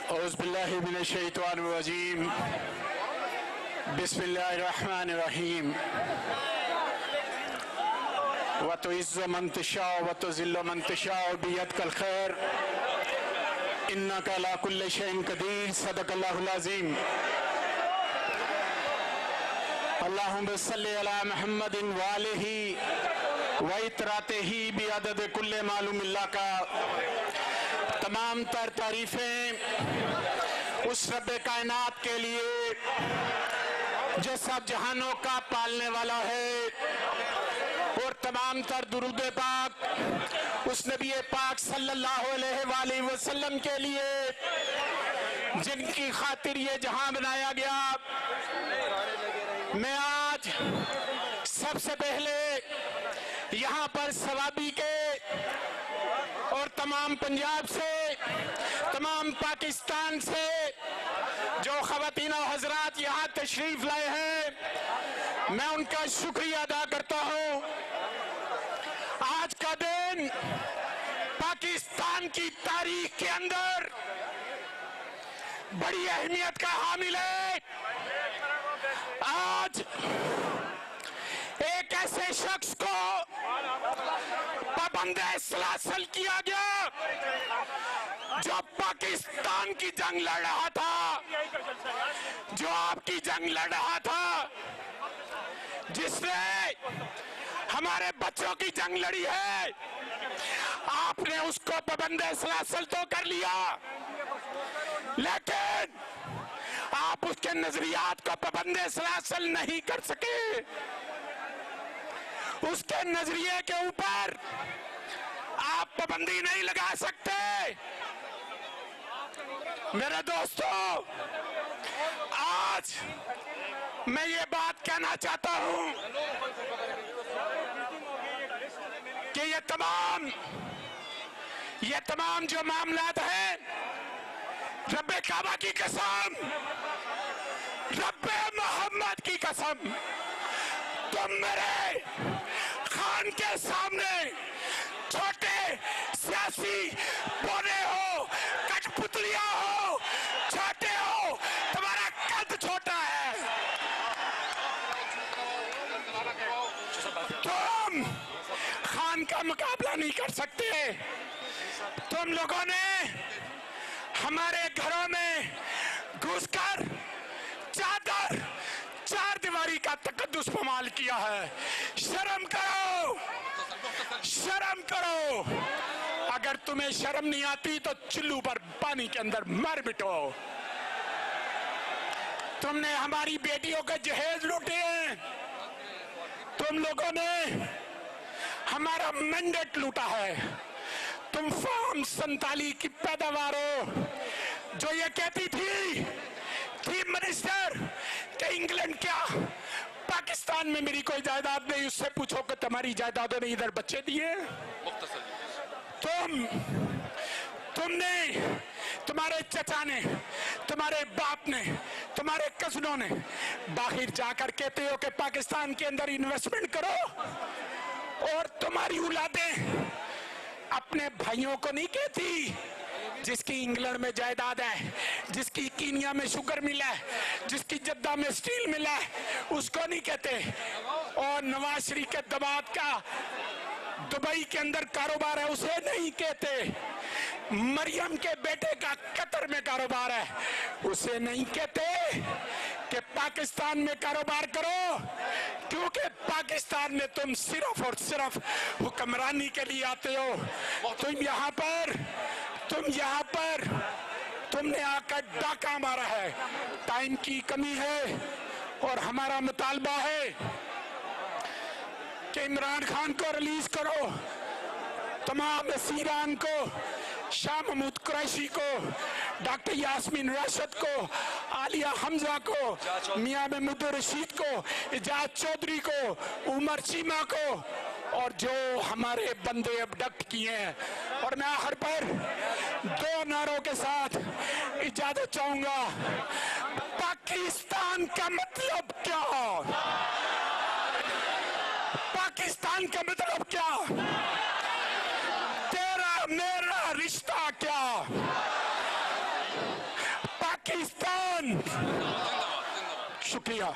औज़ुबिल्लाहि मिनश्शैतानिर्रजीम बिस्मिल्लाहिर्रहमानिर्रहीम व तुइज़्ज़ु मन तशाअ व तुज़िल्लु मन तशाअ बियदिकल खैर इन्नका अला कुल्लि शैइन क़दीर सदक़ल्लाहुल अज़ीम। अल्लाहुम्मा सल्लि अला मुहम्मदिन व आलिहि व इतरातिही बिअदद कुल्लि मालूमिल्लाह का तमाम तर तारीफें उस रब्बे कायनात के लिए जो सब जहानों का पालने वाला है, और तमाम तर दुरूद पाक उस नबी पाक सल्लल्लाहु अलैहि वसल्लम के लिए जिनकी खातिर ये जहां बनाया गया। मैं आज सबसे पहले यहाँ पर सवाबी के और तमाम पंजाब से, तमाम पाकिस्तान से जो ख़वातीन और हज़रात यहाँ तशरीफ लाए हैं, मैं उनका शुक्रिया अदा करता हूँ। आज का दिन पाकिस्तान की तारीख के अंदर बड़ी अहमियत का हामिल है। आज एक ऐसे शख्स को पाबंद-ए-सलासल किया गया जो पाकिस्तान की जंग लड़ रहा था, जो आपकी जंग लड़ रहा था, जिसने हमारे बच्चों की जंग लड़ी है। आपने उसको पाबंद-ए-सलासल तो कर लिया, लेकिन आप उसके नजरियात को पाबंद-ए-सलासल नहीं कर सके। उसके नजरिए के ऊपर आप पाबंदी नहीं लगा सकते। मेरे दोस्तों, आज मैं ये बात कहना चाहता हूं कि ये तमाम जो मामलात हैं, रब्बे काबा की कसम, रब्बे मोहम्मद की कसम, तुम मेरे खान के सामने छोटे सियासी बोने हो, कठपुतलियां हो, छोटे हो, तुम्हारा कद छोटा है। तुम खान का मुकाबला नहीं कर सकते। तुम लोगों ने हमारे घरों में घुसकर चार दीवारी का तकद्दुस पामाल किया है। शर्म करो, शर्म करो। अगर तुम्हें शर्म नहीं आती तो चुल्लू पर पानी के अंदर मर मिटो। तुमने हमारी बेटियों का जहेज लूटे हैं, तुम लोगों ने हमारा मैंडेट लूटा है। तुम फार्म संताली की पैदावार हो, जो ये कहती थी चीफ मिनिस्टर कि इंग्लैंड क्या पाकिस्तान में मेरी कोई जायदाद नहीं, उससे पूछो कि तुम्हारी जायदादों ने इधर बच्चे दिए। तुमने, तुम्हारे चचा ने, तुम्हारे बाप ने, तुम्हारे कजनों ने बाहर जाकर कहते हो कि पाकिस्तान के अंदर इन्वेस्टमेंट करो, और तुम्हारी औलादें अपने भाइयों को नहीं कहती जिसकी इंग्लैंड में जायदाद है, जिसकी कीनिया में शुगर मिला है, जिसकी जद्दा में स्टील मिला है, उसको नहीं कहते। और नवाज शरीफ के दमाद का दुबई के अंदर कारोबार है, उसे नहीं कहते। मरियम के बेटे का कतर में कारोबार है, उसे नहीं कहते कि पाकिस्तान में कारोबार करो, क्योंकि पाकिस्तान में तुम सिर्फ और सिर्फ हुक्मरानी के लिए आते हो। तुमने आकर डाका मारा है। टाइम की कमी है, और हमारा मुतालबा है कि इमरान खान को रिलीज करो, तमाम असीरान को, शाह महमूद कुरैशी को, डॉक्टर यास्मीन राशिद को, आलिया हमजा को, मियां महमूद रशीद को, इजाज चौधरी को, उमर चीमा को, और जो हमारे बंदे अबडक्ट किए हैं। और मैं आखिर पर दो नारों के साथ इजाजत चाहूंगा। पाकिस्तान का मतलब क्या? पाकिस्तान का मतलब क्या? तेरा मेरा रिश्ता क्या? पाकिस्तान। शुक्रिया।